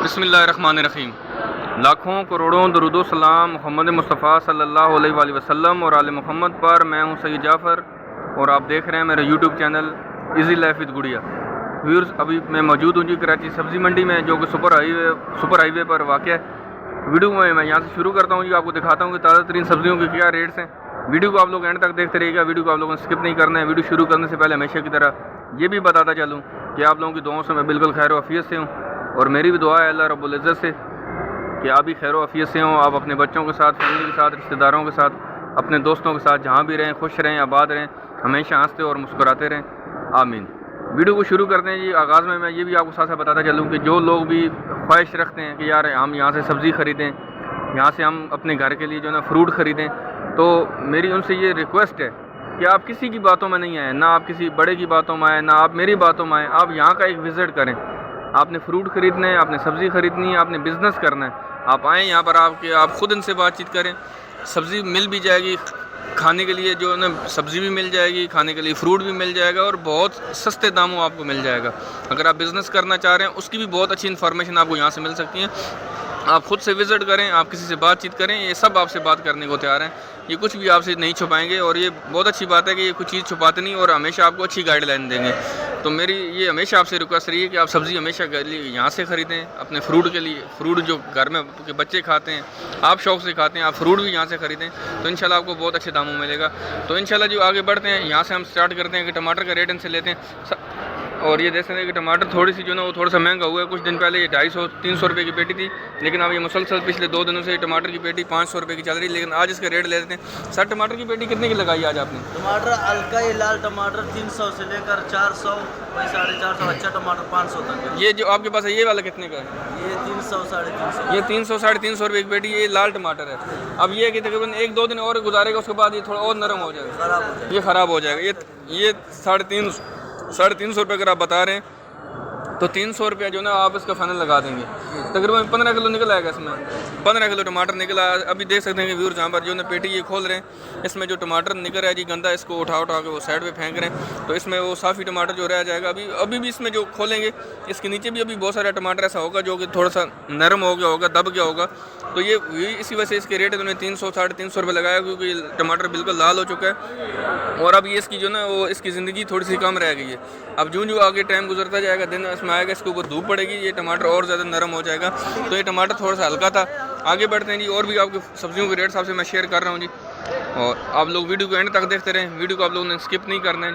बिस्मिल्लाहिर्रहमानिर्रहीम। लाखों करोड़ों दरूद व सलाम मोहम्मद मुस्तफ़ा सल्लल्लाहु अलैहि वसल्लम और आले मोहम्मद पर। मैं हूं सईद जाफ़र और आप देख रहे हैं मेरा YouTube channel easy life with गुड़िया। व्यूअर्स, अभी मैं मौजूद हूं जी कराची सब्ज़ी मंडी में, जो कि सुपर हाईवे पर वाक़ है। वीडियो में मैं यहाँ से शुरू करता हूँ जी, आपको दिखाता हूँ कि ताज़ा तरीन सब्ज़ियों के क्या रेट्स हैं। वीडियो को आप लोग एंड तक देखते रहिएगा। वीडियो को आप लोगों ने स्किप नहीं करना है। वीडियो शुरू करने से पहले हमेशा की तरह ये भी बताता चलूँ कि आप लोगों की दुआओं से मैं बिल्कुल खैर आफियत से हूँ, और मेरी भी दुआ है अल्लाह रब्बुल इज़्ज़त से कि आप भी खैर आफियत से हों। आप अपने बच्चों के साथ, फैमिली के साथ, रिश्तेदारों के साथ, अपने दोस्तों के साथ जहाँ भी रहें, खुश रहें, आबाद रहें, हमेशा हंसते और मुस्कुराते रहें, आमीन। वीडियो को शुरू करते हैं जी। आगाज़ में मैं ये भी आपको साथ साथ बताता चलूँ कि जो लोग भी ख्वाहिश रखते हैं कि यार हम यहाँ से सब्ज़ी ख़रीदें, यहाँ से हम अपने घर के लिए जो है ना फ्रूट ख़रीदें, तो मेरी उनसे ये रिक्वेस्ट है कि आप किसी की बातों में नहीं आए, ना आप किसी बड़े की बातों में आए, ना आप मेरी बातों में आए। आप यहाँ का एक विज़िट करें। आपने फ्रूट ख़रीदना है, आपने सब्ज़ी ख़रीदनी है, आपने बिज़नेस करना है, आप आएँ यहाँ पर। आप ख़ुद इनसे बातचीत करें। सब्ज़ी मिल भी जाएगी खाने के लिए, जो है ना सब्ज़ी भी मिल जाएगी, खाने के लिए फ्रूट भी मिल जाएगा, और बहुत सस्ते दामों आपको मिल जाएगा। अगर आप बिज़नेस करना चाह रहे हैं, उसकी भी बहुत अच्छी इन्फॉर्मेशन आपको यहाँ से मिल सकती है। आप ख़ुद से विज़िट करें, आप किसी से बातचीत करें, ये सब आपसे बात करने को तैयार हैं। ये कुछ भी आपसे नहीं छुपाएंगे, और ये बहुत अच्छी बात है कि ये कुछ चीज़ छुपाते नहीं, और हमेशा आपको अच्छी गाइडलाइन देंगे। तो मेरी ये हमेशा आपसे रिक्वेस्ट रही है कि आप सब्ज़ी हमेशा यहाँ से ख़रीदें अपने फ्रूट के लिए। फ्रूट जो घर में के बच्चे खाते हैं, आप शौक़ से खाते हैं, आप फ्रूट भी यहाँ से ख़रीदें, तो इंशाल्लाह आपको बहुत अच्छे दामों में मिलेगा। तो इंशाल्लाह जो आगे बढ़ते हैं, यहाँ से हम स्टार्ट करते हैं कि टमाटर का रेट इनसे लेते हैं। और ये देख सकते हैं कि टमाटर थोड़ी सी जो ना वो थोड़ा सा महंगा हुआ है। कुछ दिन पहले ये 250-300 रुपये की पेटी थी, लेकिन अब ये मुसलसल पिछले 2 दिनों से टमाटर की पेटी 500 रुपये की चल रही है। लेकिन आज इसका रेट ले लेते हैं। सर, टमाटर की पेटी कितने की लगाई आज आपने? टमाटर हल्का ये लाल टमाटर 300 से लेकर 400, 450, अच्छा टमाटर 500 तक। ये जो आपके पास है ये वाला कितने का है? ये 300, 350। ये 300-350 रुपये की पेटी, ये लाल टमाटर है। अब ये कि तकरीबन 1-2 दिन और गुजारेगा, उसके बाद ये थोड़ा और नरम हो जाएगा, ये ख़राब हो जाएगा। ये 350 रुपये अगर आप बता रहे हैं, तो 300 रुपया जो ना आप इसका फाइनल लगा देंगे। तकरीबन 15 किलो निकल आएगा इसमें। 15 किलो टमाटर निकला। अभी देख सकते हैं कि व्यूअर्स यहाँ पर जो ना पेटी ये खोल रहे हैं, इसमें जो टमाटर निकल रहा है जी गंदा, इसको उठा के वो साइड पे फेंक रहे हैं, तो इसमें वो साफ़ी टमाटर जो रह जाएगा। अभी भी इसमें जो खोलेंगे, इसके नीचे भी अभी बहुत सारा टमाटर ऐसा होगा जो कि थोड़ा सा नरम हो गया होगा, दब गया होगा। तो ये इसी वजह से इसके रेट उन्होंने 300-350 रुपये लगाया, क्योंकि टमाटर बिल्कुल लाल हो चुका है, और अब ये इसकी जो ना वो इसकी ज़िंदगी थोड़ी सी कम रह गई है। अब जो आगे टाइम गुजरता जाएगा, दिन इसमें आएगा, इसके ऊपर धूप पड़ेगी, ये टमाटर और ज़्यादा नरम हो जाएगा। तो ये टमाटर थोड़ा सा हल्का था। आगे बढ़ते हैं जी, और भी आपकी सब्जियों के रेट्स आपसे मैं शेयर कर रहा हूँ जी, और आप लोग वीडियो को एंड तक देखते रहें। वीडियो को आप लोगों ने स्किप नहीं करना है,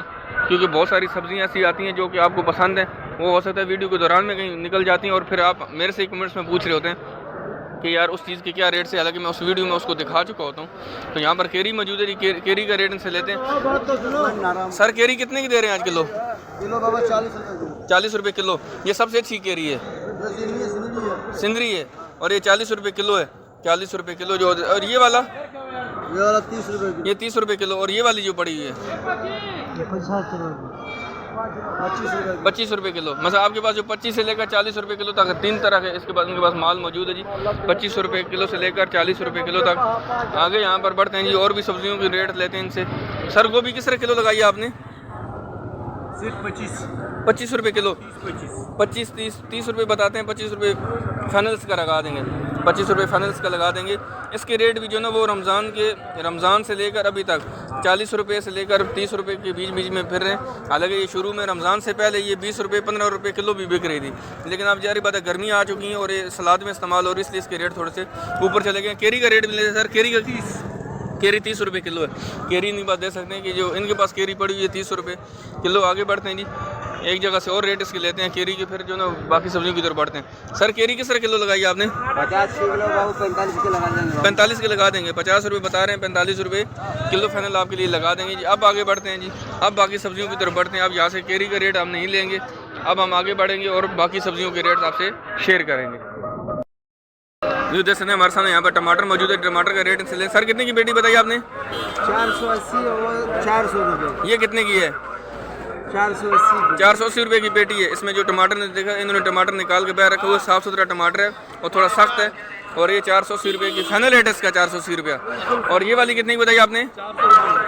क्योंकि बहुत सारी सब्जियाँ ऐसी आती हैं जो कि आपको पसंद है, वो हो सकता है वीडियो के दौरान में कहीं निकल जाती हैं, और फिर आप मेरे से कमेंट्स में पूछ रहे होते हैं कि यार उस चीज़ के क्या रेट से, हालांकि मैं उस वीडियो में उसको दिखा चुका होता हूँ। तो यहाँ पर केरी मौजूद है, केरी का रेट इनसे लेते हैं। सर, केरी कितने की दे रहे हैं आज किलो? बाबा 40 रुपये किलो। ये सबसे अच्छी केरी है, सिंदरी है, और ये 40 रुपये किलो है। 40 रुपये किलो जो, और ये वाला 30 रुपये, ये 30 रुपये किलो। और ये वाली जो पड़ी हुई है 25 रुपये किलो। मतलब आपके पास जो 25 से लेकर 40 रुपये किलो तक 3 तरह के इसके पास इनके पास माल मौजूद है जी। 25 रुपये किलो से लेकर 40 रुपये किलो तक। आगे यहाँ पर बढ़ते हैं जी, और भी सब्जियों की रेट लेते हैं इनसे। सर, गोभी किस तरह किलो लगाई आपने? सिर्फ 25 रुपये किलो। 25-30 रुपये बताते हैं। 25 रुपये फाइनल्स का लगा देंगे, 25 रुपये फाइनल्स का लगा देंगे। इसके रेट भी जो ना वो रमज़ान से लेकर अभी तक 40 रुपये से लेकर 30 रुपये के बीच में फिर रहे हैं। हालांकि ये शुरू में रमज़ान से पहले ये 20 रुपये 15 रुपये किलो भी बिक रही थी, लेकिन अब जारी बात है गर्मी आ चुकी है और ये सलाद में इस्तेमाल हो रही है, इसलिए इसके रेट थोड़े से ऊपर चले गए। केरी का रेट भी ले सर, केरी 30 रुपये किलो है। केरी नहीं बात दे सकते हैं कि जो इनके पास केरी पड़ी हुई है 30 रुपये किलो। आगे बढ़ते हैं जी, एक जगह से और रेट इसके लेते हैं केरी के, फिर जो ना बाकी सब्जियों की तरफ बढ़ते हैं। सर, केरी किस तरह किलो लगाई आपने? 50 किलो बाबू 45 के लगा देंगे। 45 के लगा देंगे। 50 रुपये बता रहे हैं, 45 रुपये किलो फाइनल आपके लिए लगा देंगे जी। अब आगे बढ़ते हैं जी, अब बाकी सब्जियों की तरफ बढ़ते हैं। अब यहाँ से केरी का रेट हम नहीं लेंगे, अब हम आगे बढ़ेंगे और बाकी सब्जियों के रेट आपसे शेयर करेंगे। जो जैसे हमारे सामने यहाँ पर टमाटर मौजूद है, टमाटर का रेट इनसे। सर, कितने की पेटी बताई आपने? 480 और 400 रुपये। ये कितने की है? 480 रुपये की पेटी है। इसमें जो टमाटर ने देखा, इन्होंने टमाटर निकाल के बाहर रखा हुआ, साफ़ सुथरा टमाटर है और थोड़ा सख्त है, और ये 480 रुपये की फाइनल रेट है इसका, 480 रुपया। और ये वाली कितनी की बताई आपने?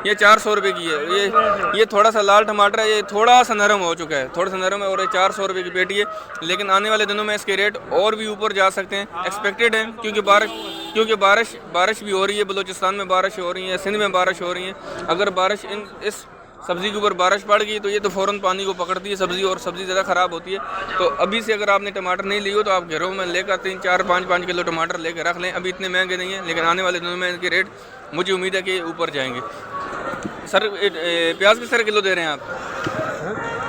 ये 400 रुपये की है। ये थोड़ा सा लाल टमाटर है, ये थोड़ा सा नरम हो चुका है, थोड़ा सा नरम है और ये 400 रुपये की पेटी है। लेकिन आने वाले दिनों में इसके रेट और भी ऊपर जा सकते हैं, एक्सपेक्टेड है, क्योंकि बारिश भी हो रही है। बलूचिस्तान में बारिश हो रही है, सिंध में बारिश हो रही है। अगर बारिश इस सब्ज़ी के ऊपर बारिश पड़ गई तो ये तो फ़ौरन पानी को पकड़ती है सब्ज़ी, और सब्ज़ी ज़्यादा ख़राब होती है। तो अभी से अगर आपने टमाटर नहीं ली हो तो आप घरों में लेकर 3, 4, 5 किलो टमाटर लेकर रख लें। अभी इतने महंगे नहीं हैं, लेकिन आने वाले दिनों में इनके रेट मुझे उम्मीद है कि ऊपर जाएंगे। सर प्याज किस तरह किलो दे रहे हैं आप?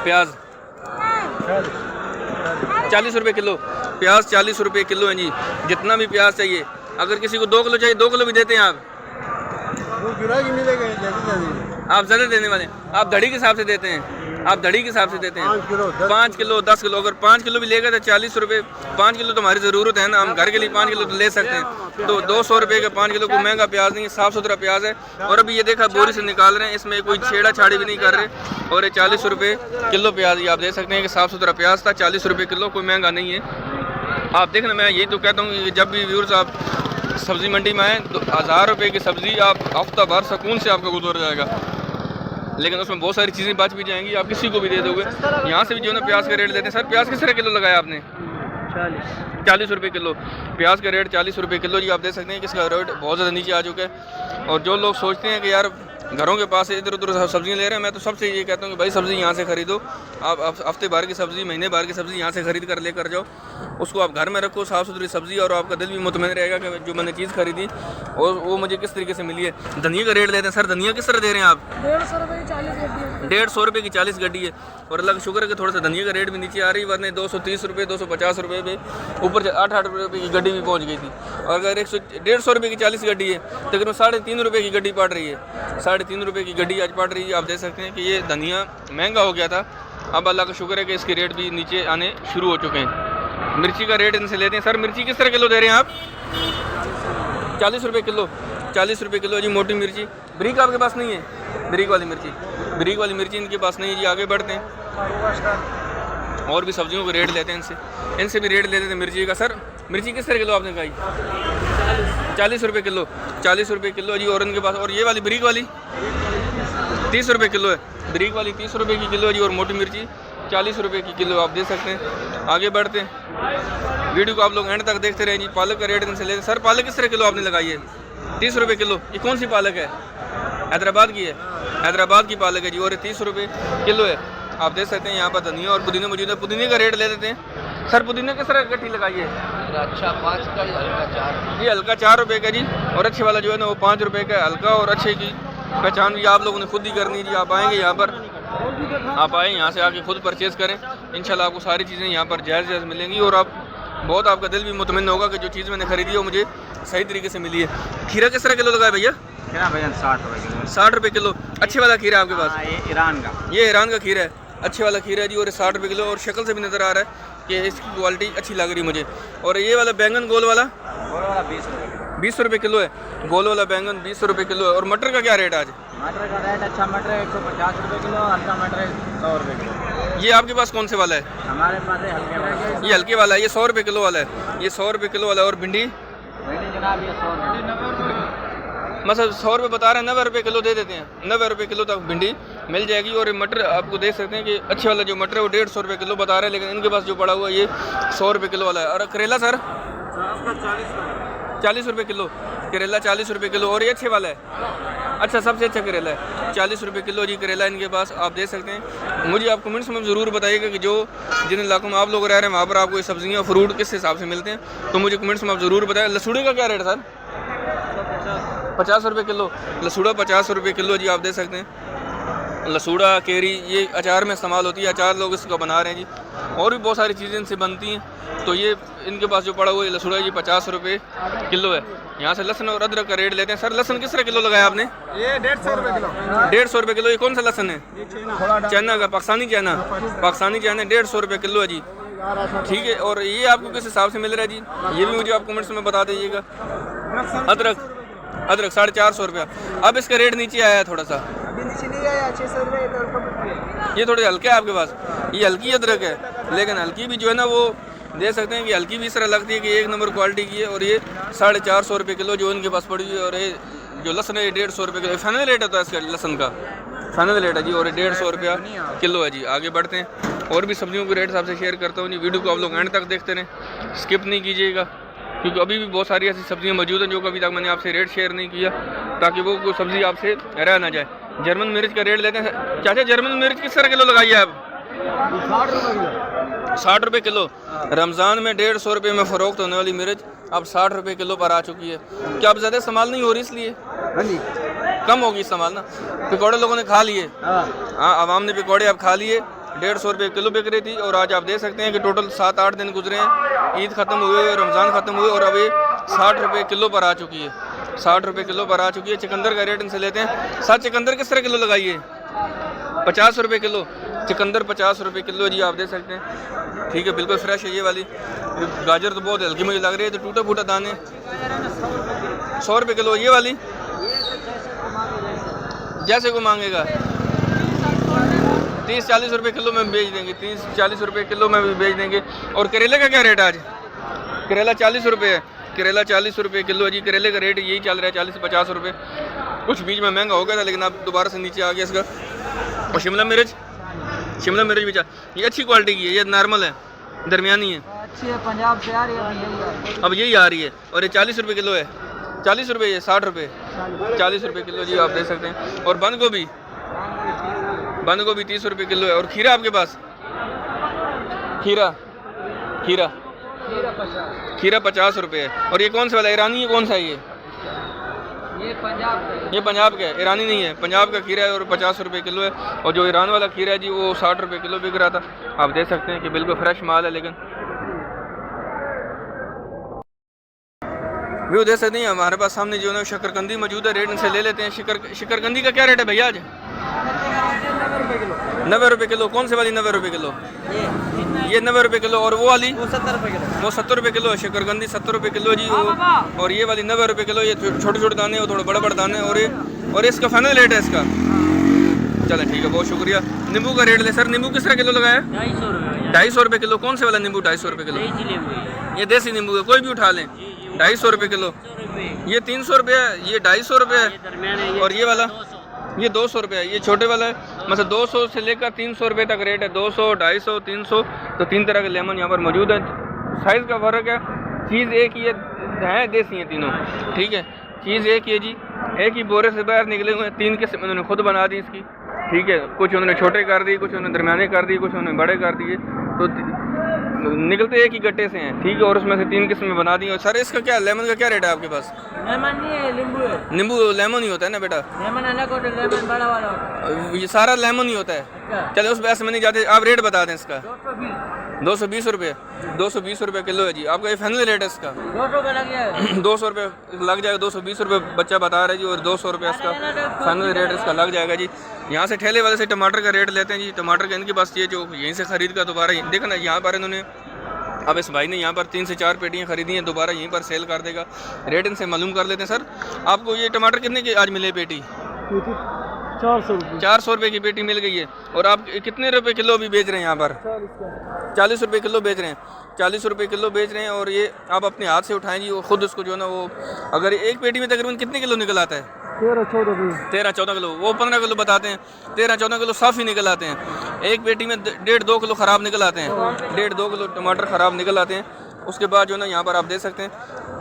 प्याज 40 रुपये किलो, प्याज 40 रुपये किलो है जी। जितना भी प्याज चाहिए, अगर किसी को 2 किलो चाहिए 2 किलो भी देते हैं आप? आप ज़्यादा देने वाले हैं, आप धड़ी के हिसाब से देते हैं, आप धड़ी के हिसाब से देते हैं। 5 किलो 10 किलो, अगर 5 किलो भी लेगा तो 40 रुपये। 5 किलो तो हमारी ज़रूरत है ना, हम घर के लिए 5 किलो तो ले सकते हैं। तो 200 रुपये का 5 किलो, कोई महंगा प्याज नहीं है, साफ़ सुथरा प्याज है। और अभी ये देखा बोरी से निकाल रहे हैं, इसमें कोई छेड़ा छाड़ी भी नहीं कर रहे। और ये 40 रुपये किलो प्याज, ये आप देख सकते हैं कि साफ़ सुथरा प्याज था, 40 रुपये किलो, कोई महंगा नहीं है। आप देखना, मैं यही तो कहता हूँ कि जब भी व्यूअर्स आप सब्ज़ी मंडी में आएँ तो 1000 रुपये की सब्ज़ी आप हफ्ता भर सुकून से आपका गुजर जाएगा। लेकिन उसमें बहुत सारी चीज़ें बच भी जाएंगी, आप किसी को भी दे दोगे। यहाँ से भी जो है ना प्याज का रेट लेते हैं। सर प्याज किस तरह किलो लगाया आपने? 40 रुपये किलो, प्याज का रेट 40 रुपये किलो जी। आप देख सकते हैं कि इसका रेट बहुत ज़्यादा नीचे आ चुका है। और जो लोग सोचते हैं कि यार घरों के पास इधर उधर सब्ज़ियाँ ले रहे हैं, मैं तो सबसे ये कहता हूँ कि भाई सब्ज़ी यहाँ से ख़रीदो। आप हफ्ते भर की सब्ज़ी, महीने भर की सब्ज़ी यहाँ से ख़रीद कर लेकर जाओ, उसको आप घर में रखो, साफ़ सुथरी सब्ज़ी, और आपका दिल भी मुतमईन रहेगा कि जो मैंने चीज़ खरीदी और वो मुझे किस तरीके से मिली है। धनिया का रेट लेते हैं। सर धनिया किस तरह दे रहे हैं आप? 150 रुपये की 40 गड्डी है। 150 रुपये की 40 गड्डी है। और अल्लाह का शुक्र है कि थोड़ा सा धनिया का रेट भी नीचे आ रही है, वरना 230 रुपये 250 रुपये पे ऊपर 8 रुपये की गड्डी भी पहुँच गई थी। और अगर 150 रुपये की 40 गड्डी है तो तकरीबन 3.5 रुपये की गड्डी पड़ रही है। 3.5 रुपये की गड्डी आज पड़ रही है। आप देख सकते हैं कि ये धनिया महंगा हो गया था, अब अल्लाह का शुक्र है कि इसके रेट भी नीचे आने शुरू हो चुके हैं। मिर्ची का रेट इनसे लेते हैं। सर मिर्ची किस तरह किलो दे रहे हैं आप? 40 रुपये किलो, 40 रुपये किलो जी। मोटी मिर्ची ब्रीक आपके पास नहीं है? ब्रीक वाली मिर्ची इनके पास नहीं है जी। आगे बढ़ते हैं और भी सब्जियों के रेट लेते हैं इनसे भी रेट लेते थे मिर्ची का। सर मिर्ची किस तरह किलो आपने कही? 40 रुपये किलो, 40 रुपये किलो जी। और इनके पास, और ये वाली ब्रीक वाली 30 रुपये किलो है। ब्रीक वाली 30 रुपये की किलो जी, और मोटी मिर्ची 40 रुपये की किलो। आप देख सकते हैं। आगे बढ़ते हैं, वीडियो को आप लोग एंड तक देखते रहें जी। पालक का रेट इनसे लेते। सर पालक किस तरह किलो आपने लगाई है? 30 रुपये किलो। ये कौन सी पालक है? हैदराबाद की है, हैदराबाद की पालक है जी, और 30 रुपये किलो है। आप देख सकते हैं यहाँ पर धनिया और पुदीना मौजूद है। पुदीने का रेट ले देते हैं। सर पुदीना किस तरह गट्ठी लगाई है? अच्छा 5 का, हल्का 4। ये हल्का 4 रुपये का जी, और अच्छे वाला जो है ना वो 5 रुपये का। हल्का और अच्छे की पहचान भी आप लोगों ने खुद ही करनी है जी। आप आएँगे यहाँ पर, आप आए यहाँ से आके खुद परचेज़ करें, इंशाल्लाह आपको सारी चीज़ें यहाँ पर जायज़ मिलेंगी। और आपका दिल भी मुतमईन होगा कि जो चीज़ मैंने खरीदी है मुझे सही तरीके से मिली है। खीरा किस तरह किलो लगाए भैया? खीरा भैया 60 रुपये किलो। 60 रुपये किलो। अच्छे वाला खीरा आपके पास? ये ईरान का, ये ईरान का खीरा है, अच्छे वाला खीरा है जी, और 60 रुपये किलो। और शक्ल से भी नज़र आ रहा है कि इसकी क्वालिटी अच्छी लग रही है मुझे। और ये वाला बैंगन गोल वाला 20 रुपये किलो है। गोल वाला बैंगन 20 रुपये किलो है। और मटर का क्या रेट आज? मटर का रेट अच्छा मटर है 150 रुपये किलो, हल्का मटर है 100 रुपये किलो। ये आपके पास कौन से वाला है? हमारे पास है हल्के वाला। ये हल्के वाला है, ये 100 रुपये किलो वाला है, ये 100 रुपये किलो वाला है। और भिंडी जनाब ये 100 रुपये, मतलब 100 रुपये बता रहे हैं, 90 रुपये किलो दे देते हैं। 90 रुपये किलो तक भिंडी मिल जाएगी। और मटर आपको देख सकते हैं कि अच्छे वाला जो मटर है वो 150 रुपये किलो बता रहे हैं, लेकिन इनके पास जो पड़ा हुआ है ये 100 रुपये किलो वाला है। और करेला सर 40 रुपये किलो, करेला 40 रुपये किलो। और ये अच्छे वाला है, अच्छा सबसे अच्छा करेला है 40 रुपये किलो जी करेला इनके पास। आप देख सकते हैं। मुझे आप कमेंट्स में ज़रूर बताइएगा कि जो जिन इलाकों में आप लोग रह रहे हैं वहाँ पर आपको ये सब्जियाँ फ्रूट किस हिसाब से मिलते हैं, तो मुझे कमेंट्स में आप ज़रूर बताएं। लसूड़े का क्या रेट है सर? 50 रुपये किलो, लसूड़ा 50 रुपये किलो जी। आप देख सकते हैं लसूड़ा, केरी, ये अचार में इस्तेमाल होती है, अचार लोग इसका बना रहे हैं जी। और भी बहुत सारी चीज़ें इनसे बनती हैं। तो ये इनके पास जो पड़ा हुआ है लसूड़ा जी 50 रुपये किलो है। यहाँ से लहसुन और अदरक का रेट लेते हैं। सर लहसुन किस तरह किलो लगाया आपने? ये 150 रुपये किलो। 150 रुपये किलो। ये कौन सा लहसुन है? चाइना का, पाकिस्तानी चाइना, पाकिस्तानी चाइना 150 रुपये किलो है जी। ठीक है। और ये आपको किस हिसाब से मिल रहा है जी, ये भी मुझे आप कमेंट्स में बता दीजिएगा। अदरक 450 रुपया। अब इसका रेट नीचे आया है थोड़ा सा, नीचे नहीं आया, 600 रुपये। ये थोड़े हल्के है आपके पास। ये हल्की अदरक है, लेकिन हल्की भी जो है ना वो देख सकते हैं कि हल्की भी इस तरह लगती है कि 1 नंबर क्वालिटी की है। और ये 450 रुपये किलो जो इनके पास पड़ी हुई है। और ये जो लहसन है 150 रुपये किलो, फाइनल रेट होता है इसका लहसन का, फाइनल रेट है जी, और 150 रुपया किलो है जी। आगे बढ़ते हैं और भी सब्जियों के रेट आपसे शेयर करता हूँ जी। वीडियो को आप लोग एंड तक देखते रहें, स्किप नहीं कीजिएगा, क्योंकि अभी भी बहुत सारी ऐसी सब्जियाँ मौजूद हैं जो कभी तक मैंने आपसे रेट शेयर नहीं किया, ताकि वो कोई सब्ज़ी आपसे रह ना जाए। जर्मन मिर्च का रेट लेते हैं चाचा, जर्मन मिर्च किस तरह किलो लगाइए आप? 60 रुपये किलो। रमज़ान में 150 रुपये में फ़रोख्त होने वाली मिर्च अब 60 रुपये किलो पर आ चुकी है। क्या अब ज़्यादा इस्तेमाल नहीं हो रही इसलिए? कम होगी इस्तेमाल ना। पकौड़े लोगों ने खा लिए, हाँ आवाम ने पकौड़े अब खा लिए। 150 रुपये किलो बिक रही थी, और आज आप देख सकते हैं कि टोटल 7-8 दिन गुजरे हैं, ईद ख़त्म हुए, रमज़ान ख़त्म हुए, और अभी 60 रुपये किलो पर आ चुकी है, 60 रुपये किलो पर आ चुकी है। चुकंदर का रेट इनसे लेते हैं। साथ चुकंदर किस तरह किलो लगाइए? 50 रुपये किलो चुकंदर, 50 रुपये किलो जी, आप देख सकते हैं। ठीक है, बिल्कुल फ्रेश है ये वाली। गाजर तो बहुत हल्की मुझे लग रही है, तो टूटा फूटा दाने 100 रुपये किलो। ये वाली जैसे को मांगेगा 30-40 रुपये किलो में बेच देंगे, 30-40 रुपये किलो में भी बेच देंगे। और करेले का क्या रेट है आज? करेला 40 रुपये है, करेला 40 रुपये किलो है जी। करेले का रेट यही चल रहा है 40 से 50 रुपये, कुछ बीच में महंगा हो गया था, लेकिन अब दोबारा से नीचे आ गया इसका। और शिमला मिर्च भी ये अच्छी क्वालिटी की है, ये नॉर्मल है, दरमियानी है, अच्छी है, पंजाब से आ रही है, अब यही आ रही है। और ये 40 रुपये किलो है, 40 रुपये, ये 60 रुपये, 40 रुपये किलो जी, आप देख सकते हैं। और बंद गोभी 30 रुपये किलो है। और खीरा आपके पास? खीरा 50 रुपये है। और ये कौन सा वाला ईरानी है, कौन सा है ये पंजाब का है, ईरानी नहीं है, पंजाब का खीरा है, और 50 रुपये किलो है। और जो ईरान वाला खीरा है जी, वो 60 रुपये किलो बिक रहा था। आप देख सकते हैं कि बिल्कुल फ्रेश माल है। लेकिन व्यू देख सकते हैं हमारे पास सामने जो है शकरकंदी मौजूद है, रेट इनसे ले लेते हैं। शकरकंदी का क्या रेट है भैया आज? 90 रुपये किलो। कौन से वाली 90 रुपये किलो? ये 90 रुपये किलो। और वो वाली? वो 70 रुपये किलो। वो 70 रुपये किलो है शकरकंदी, 70 रुपये किलो जी। और ये वाली 90 रुपये किलो। ये छोटे छोटे दाने और थोड़े बड़े बड़े दाने। और इसका फाइनल रेट है इसका? चलें ठीक है, बहुत शुक्रिया। नींबू का रेट ले सर, नींबू किस तरह किलो लगाया? 250 रुपये किलो। कौन से वाला नींबू 250 रुपये किलो? ये देसी नींबू है, कोई भी उठा लें, 250 रुपये किलो। ये 300 रुपये, ये 250 रुपये, और ये वाला ये 200 रुपये। ये छोटे वाला है, मतलब 200 से लेकर 300 रुपये तक रेट है, 200, 250, 300। तो 3 तरह के लेमन यहाँ पर मौजूद है। साइज़ का फ़र्क है, चीज़ एक ही है, देसी हैं तीनों, ठीक है। चीज़ एक ही है जी, एक ही बोरे से बाहर निकले हुए हैं। 3 किस्म उन्होंने खुद बना दी इसकी, ठीक है। कुछ उन्होंने छोटे कर दिए, कुछ उन्होंने दरमियाने कर दिए, कुछ उन्होंने बड़े कर दिए, तो निकलते एक ही गट्टे से हैं, ठीक है। और उसमें से 3 किस्में बना दी। और सर इसका क्या, लेमन का क्या रेट है आपके पास? लेमन नहीं है, नींबू है। नींबू लेमन ही होता है ना बेटा? लेमन अलग होता है, लेमन बड़ा वाला होता है। ये सारा लेमन ही होता है। चलो उस बहस में नहीं जाते, आप रेट बता दें इसका। 220 रुपये, 220 रुपये किलो है जी। आपका ये फाइनल रेट है इसका? 200 रुपये लग जाएगा। 200 रुपये लग जाएगा, 220 रुपये बच्चा बता रहा है जी, और 200 रुपये इसका फाइनल रेट इसका लग जाएगा जी। यहाँ से ठेले वाले से टमाटर का रेट लेते हैं जी। टमाटर का इनके पास ये जो यहीं से ख़रीद कर दोबारा देखा ना, यहाँ पर इन्होंने, अब इस भाई ने यहाँ पर 3 से 4 पेटियाँ खरीदी हैं, दोबारा यहीं पर सेल कर देगा। रेट इनसे मालूम कर लेते हैं। सर आपको ये टमाटर कितने की आज मिले पेटी? 400 रुपये की पेटी मिल गई है। और आप कितने रुपए किलो भी बेच रहे हैं यहाँ पर? 40 रुपये किलो बेच रहे हैं, 40 रुपये किलो बेच रहे हैं। और ये आप अपने हाथ से उठाएं जी, वो खुद उसको जो है ना, वो अगर एक पेटी में तकरीबन कितने किलो निकल आता है? 13-14 किलो। वो 15 किलो बताते हैं, 13-14 किलो साफ़ ही निकल आते हैं। एक पेटी में 1.5-2 किलो ख़राब निकल आते हैं, 1.5-2 किलो टमाटर ख़राब निकल आते हैं। उसके बाद जो है ना, यहाँ पर आप देख सकते हैं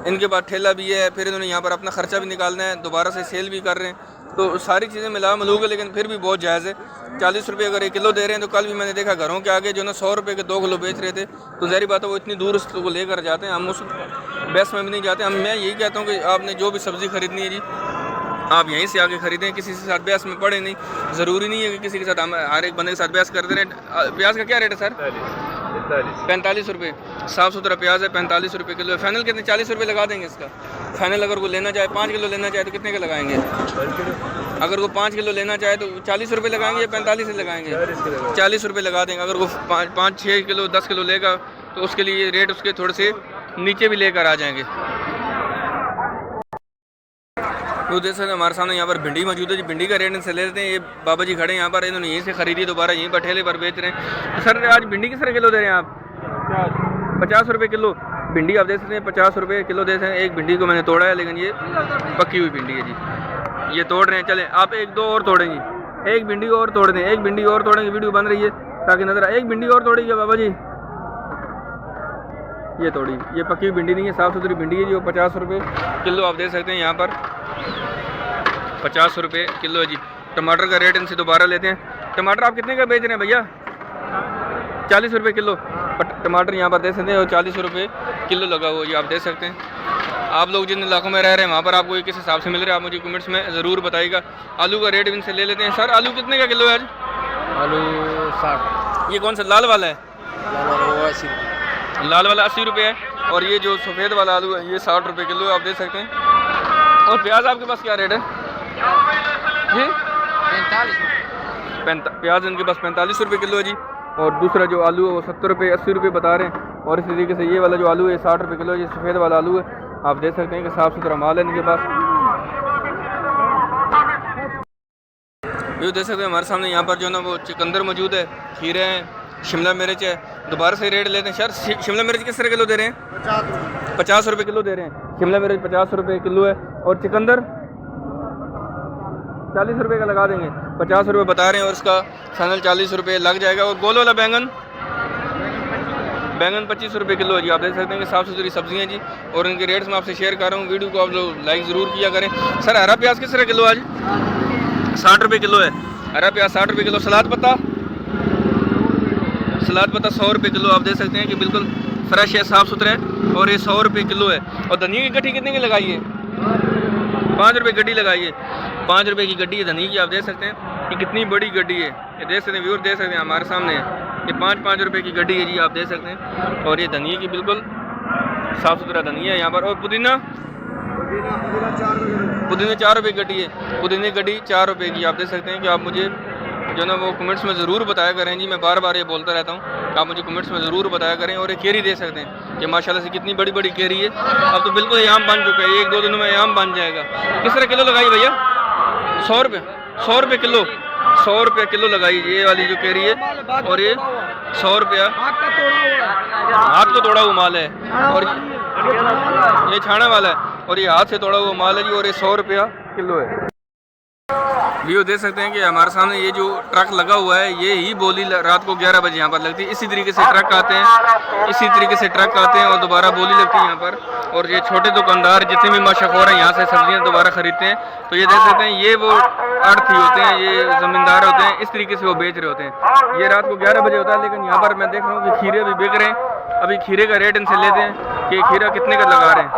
इनके पास ठेला भी है, फिर इन्होंने यहाँ पर अपना ख़र्चा भी निकालना है, दोबारा से सेल भी कर रहे हैं। तो सारी चीज़ें मिला मलूक है, लेकिन फिर भी बहुत जायज़ है। 40 रुपये अगर 1 किलो दे रहे हैं, तो कल भी मैंने देखा घरों के आगे जो ना 100 रुपये के 2 किलो बेच रहे थे। तो ज़ाहिर बात है वो इतनी दूर उसको लेकर जाते हैं, हम उस बहस में भी नहीं जाते। मैं यही कहता हूँ कि आपने जो भी सब्ज़ी खरीदनी है जी, आप यहीं से आके ख़रीदें, किसी के साथ बहस में पड़े नहीं। ज़रूरी नहीं है कि किसी के साथ हम हर एक बंदे के साथ बहस कर दे रहे हैं। प्याज का क्या रेट है सर? 45 रुपये। साफ़ सुथरा प्याज है, 45 रुपये किलो है। फाइनल कितने? 40 रुपये लगा देंगे इसका फाइनल। अगर वो लेना चाहे 5 किलो लेना चाहे तो कितने का लगाएंगे? अगर वो 5 किलो लेना चाहे तो 40 रुपये लगाएंगे या 45 से लगाएंगे? 40 रुपये लगा देंगे। अगर वो 5-6 किलो 10 किलो लेगा तो उसके लिए रेट उसके थोड़े से नीचे भी लेकर आ जाएंगे। तो जैसे हमारे सामने यहाँ पर भिंडी मौजूद है जी, भिंडी का रेट इनसे ले लेते हैं। ये बाबा जी खड़े हैं यहाँ पर, इन्होंने यहीं से खरीदी, दोबारा यहीं पर ठेले पर बेच रहे हैं। तो सर आज भिंडी किस तरह किलो दे रहे हैं आप? 50 रुपये किलो भिंडी आप दे सकते हैं, 50 रुपये किलो दे सकते हैं। एक भिंडी को मैंने तोड़ा है, लेकिन ये पक्की हुई भिंडी है जी। ये तोड़ रहे हैं। चलें आप एक दो और तोड़ेंगे, एक भिंडी और तोड़ दें, एक भिंडी और तोड़ेंगे, वीडियो बन रही है ताकि नजर आए। एक भिंडी और तोड़ेंगे बाबा जी, ये तोड़ी, ये पक्की भिंडी नहीं है, साफ़ सुथरी भिंडी है जी। वो 50 रुपये किलो आप दे सकते हैं यहाँ पर, 50 रुपये किलो है जी। टमाटर का रेट इनसे दोबारा लेते हैं। टमाटर आप कितने का बेच रहे हैं भैया? 40 रुपये किलो टमाटर यहाँ पर दे सकते हैं, और 40 रुपये किलो लगा हुआ जी, आप दे सकते हैं। आप लोग जिन इलाकों में रह रहे हैं वहाँ पर आपको ये किस हिसाब से मिल रहा है, आप मुझे कमेंट्स में ज़रूर बताइएगा। आलू का रेट इनसे ले लेते हैं। सर आलू कितने का किलो है आज? आलू 60, ये कौन सा लाल वाला है? वो 80, लाल वाला 80 रुपये है, और ये जो सफ़ेद वाला आलू है ये 60 रुपये किलो है, आप दे सकते हैं। और प्याज आपके पास क्या रेट है जी? 45। प्याज इनके पास 45 रुपये किलो है जी। और दूसरा जो आलू है वो 70 रुपये 80 रुपये बता रहे हैं। और इसी तरीके से ये वाला जो आलू है 60 रुपये किलो है, ये सफ़ेद वाला आलू है, आप देख सकते हैं कि साफ़ सुथरा माल है इनके पास। ये देख सकते हैं हमारे सामने यहाँ पर जो है ना वो चुकंदर मौजूद है, खीरे हैं, शिमला मिर्च है। दोबारा से रेट लेते हैं। सर शिमला मिर्च किस तरह किलो दे रहे हैं? 50 रुपये किलो दे रहे हैं। शिमला मिर्च 50 रुपये किलो है, और चुकंदर 40 रुपये का लगा देंगे, 50 रुपये बता रहे हैं, और इसका फाइनल 40 रुपये लग जाएगा। और गोल वाला बैंगन 25 रुपये किलो है जी, आप देख सकते हैं कि साफ़ सुथरी सब्जियाँ जी। और इनके रेट्स मैं आपसे शेयर कर रहा हूँ, वीडियो को आप लोग लाइक ज़रूर किया करें। सर हरा प्याज किस तरह किलो आज? 60 रुपये किलो है हरा प्याज, 60 रुपये किलो। सलाद पत्ता 100 रुपये किलो, आप देख सकते हैं कि बिल्कुल फ्रेश है, साफ़ सुथरा है, और ये 100 रुपये किलो है। और धनिया की गड्डी कितने की लगाई है? 5 रुपये गड्डी लगाई है, 5 रुपये की गड्डी है धनिया की, आप देख सकते हैं कि कितनी बड़ी गड्डी है। ये देख सकते हैं, व्यूअर देख सकते हैं हमारे सामने है, ये 5-5 रुपये की गड्डी है जी, आप देख सकते हैं। और ये धनिया की बिल्कुल साफ़ सुथरा धनिया है यहाँ पर। और पुदीना 4 रुपये की गड्डी है, पुदीने की गड्डी 4 रुपये की, आप देख सकते हैं कि आप मुझे जो ना वो कमेंट्स में ज़रूर बताया करें जी। मैं बार बार ये बोलता रहता हूँ, आप मुझे कमेंट्स में ज़रूर बताया करें। और ये केरी दे सकते हैं कि माशाल्लाह से कितनी बड़ी बड़ी केरी है, अब तो बिल्कुल आम बन चुका है, 1-2 दिनों में आम बन जाएगा। किस तरह किलो लगाइए भैया? 100 रुपये किलो, 100 रुपये किलो लगाइए ये वाली जो केरी है। और ये 100 रुपया, हाथ को तोड़ा हुआ माल है, और ये छाना वाला है, और ये हाथ से तोड़ा हुआ माल है जी। और ये 100 रुपया किलो है। वीडियो देख सकते हैं कि हमारे सामने ये जो ट्रक लगा हुआ है, ये ही बोली रात को 11 बजे यहाँ पर लगती है। इसी तरीके से ट्रक आते हैं, और दोबारा बोली लगती है यहाँ पर। और ये छोटे दुकानदार जितने भी माशाखोर हैं यहाँ से सब्जियाँ दोबारा ख़रीदते हैं। तो ये देख सकते हैं, ये वो आड़ती होते हैं, ये ज़मींदार होते हैं, इस तरीके से वो बेच रहे होते हैं। ये रात को 11 बजे होता है। लेकिन यहाँ पर मैं देख रहा हूँ कि खीरे भी बिक रहे हैं। अभी खीरे का रेट इनसे लेते हैं कि खीरा कितने का लगा रहे हैं।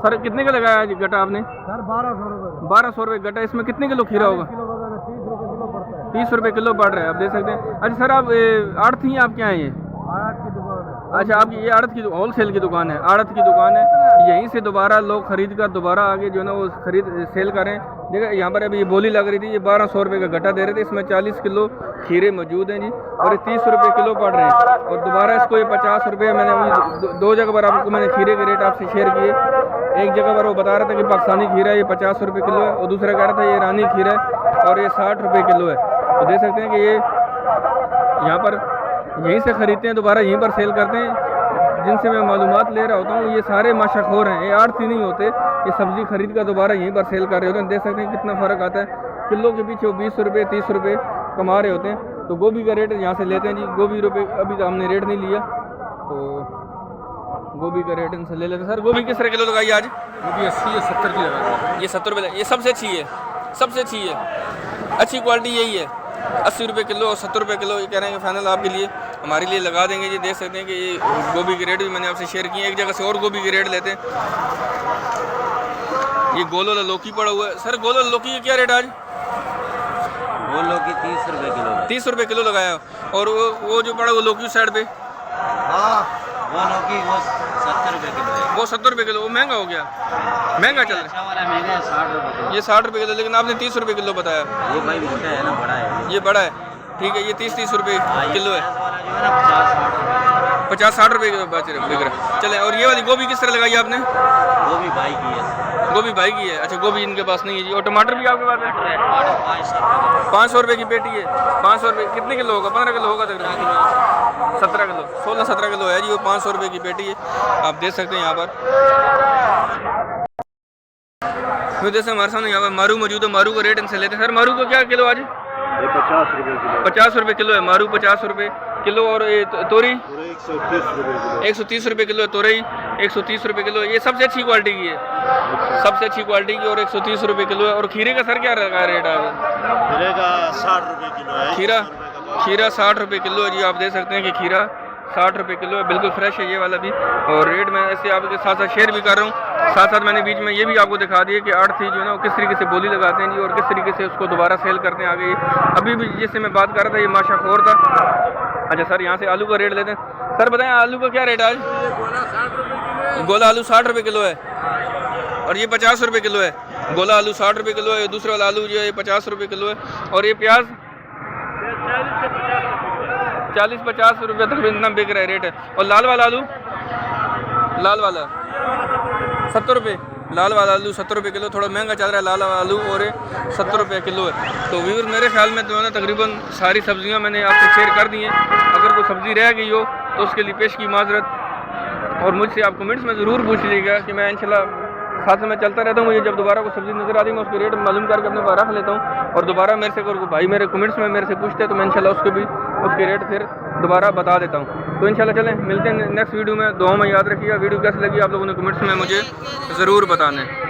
सर कितने का लगाया है गट्टा आपने? सर 1200 रुपये, 1200 रुपये गट्टा। इसमें कितने किलो खीरा होगा? 30 रुपये किलो पड़ता है। 30 रुपये किलो पड़ रहा है, आप देख सकते हैं। अच्छा सर, आप आड़त ही आप क्या हैं ये? आड़त की दुकान है। अच्छा, आपकी ये आड़त की होलसेल की दुकान है, आड़त की दुकान है। यहीं से दोबारा लोग खरीद कर दोबारा आगे जो है ना वो सेल करें। देखिए यहाँ पर अभी ये बोली लग रही थी, ये 1200 रुपये का गट्टा दे रहे थे। इसमें 40 किलो खीरे मौजूद हैं जी, और ये 30 रुपये किलो पड़ रहे हैं। और दोबारा इसको ये 50 रुपये, मैंने दो जगह पर आपको मैंने खीरे के रेट आपसे शेयर किए। एक जगह पर वो बता रहा था कि पाकिस्तानी खीरा ये 50 रुपये किलो है, और दूसरा कह रहा था ये ईरानी खीरा है और ये 60 रुपये किलो है। तो देख सकते हैं कि ये यहाँ पर यहीं से ख़रीदते हैं, दोबारा यहीं पर सेल करते हैं। जिनसे मैं मालूमात ले रहा होता हूँ ये सारे माशाखोर हैं, ये आड़ती नहीं होते, ये सब्ज़ी खरीद कर दोबारा यहीं पर सेल कर रहे होते हैं। देख सकते हैं कितना फ़र्क आता है, किलो के पीछे वो 20 रुपये 30 रुपये कमा रहे होते हैं। तो गोभी का रेट यहाँ से लेते हैं जी, गोभी रुपये अभी तो हमने रेट नहीं लिया, तो गोभी का रेट इनसे ले लेते हैं। सर गोभी किस तरह किलो लगाइए आज? गोभी 80 या 70 की लगा, ये 70 रुपये, ये सबसे अच्छी है, सबसे अच्छी है, अच्छी क्वालिटी यही है। 80 रुपये किलो और 70 रुपये किलो ये कह रहे हैं कि फाइनल आपके लिए हमारे लिए लगा देंगे जी। देख सकते हैं कि ये गोभी के रेट भी मैंने आपसे शेयर किए। एक जगह से और गोभी के रेट लेते हैं। ये गोल वाला लौकी पड़ा हुआ है। सर गोल वाला लौकी का क्या रेट आज? गोल लौकी 30 रुपये किलो, 30 रुपये किलो लगाया। और वो जो पड़ा वो लौकी साइड पे, हाँ वो लौकी वो 70 रुपये किलो है। वो 70 रुपये किलो, वो महंगा हो गया, महंगा चल रहा अच्छा वाला महंगा है 60 रुपये किलो। है। ये 60 रुपये किलो, लेकिन आपने 30 रुपये किलो बताया। ये भाई मोटा है ना, बड़ा है ये बड़ा है, ठीक है। ये 30 रुपये किलो है, 50-60 रुपये 50-60 रुपये बिक रहा है। चले, और ये वाली गोभी किस तरह लगाई आपने? वो भी भाई की है, गोभी भाई की है। अच्छा, गोभी इनके पास नहीं है जी। और टमाटर भी आपके पास है? 500 रुपये की पेटी है। 500 रुपये कितने किलो होगा? 15 किलो होगा तकरीबन, 17 किलो, 16-17 किलो है जी। वो 500 रुपये की पेटी है, आप देख सकते हैं यहाँ पर। तो जैसे हमारे सामने यहाँ पर मारू मौजूद है, मारू का रेट इनसे लेते हैं। सर मारू का क्या किलो आज? ये 50 रुपए किलो। 50 रुपये किलो है मारू, 50 रुपये किलो। और ये तोरी 130 रुपए किलो। 130 रुपये किलो है तोरई, 130 रुपये किलो है। ये सबसे अच्छी क्वालिटी की है, सबसे अच्छी क्वालिटी की, और 130 रुपये किलो है। और खीरे का सर क्या रखा है रेट आप? खीरे का 60 रुपए किलो है। खीरा 60 रुपये किलो है जी। आप देख सकते हैं कि खीरा 60 रुपये किलो है, बिल्कुल फ्रेश है ये वाला भी। और रेट मैं ऐसे आपके साथ साथ शेयर भी कर रहा हूँ। साथ साथ मैंने बीच में ये भी आपको दिखा दिया कि आड़ती जो है ना वो किस तरीके से बोली लगाते हैं जी, और किस तरीके से उसको दोबारा सेल करते हैं आगे। अभी भी जिससे मैं बात कर रहा था ये माशा खोर था। अच्छा सर, यहाँ से आलू का रेट लेते हैं। सर बताएं आलू का क्या रेट है आज? गोला आलू 60 रुपये किलो है, और ये 50 रुपये किलो है। गोला आलू 60 रुपये किलो है, दूसरा वाला आलू जो है 50 रुपये किलो है। और ये प्याज 40-50 रुपये तक इतना बिक रहा है रेट है। और लाल वाला आलू, लाल वाला 70 रुपये, लाल वाला आलू 70 रुपये किलो। थोड़ा महंगा चल रहा है लाल वाला आलू, और ये 70 रुपये किलो है। तो व्यूअर्स मेरे ख्याल में तो है ना तकरीबन सारी सब्जियां मैंने आपसे शेयर कर दी हैं। अगर कोई सब्ज़ी रह गई हो तो उसके लिए पेश की माजरत। और मुझसे आप कमेंट्स में ज़रूर पूछ लीजिएगा कि मैं इंशाल्लाह साथ में चलता रहता हूँ। मुझे जब दोबारा को सब्ज़ी नज़र आती है मैं उसके रेट मालूम करके अपने पास रख लेता हूँ। और दोबारा मेरे से अगर कोई भाई मेरे कमेंट्स में मेरे से पूछते हैं तो मैं इंशाल्लाह उसके भी उसके रेट फिर दोबारा बता देता हूँ। तो इंशाल्लाह चलें मिलते हैं नेक्स्ट वीडियो में। दुआ में याद रखिएगा। वीडियो कैसी लगी आप लोगों ने कमेंट्स में मुझे ज़रूर बताना है।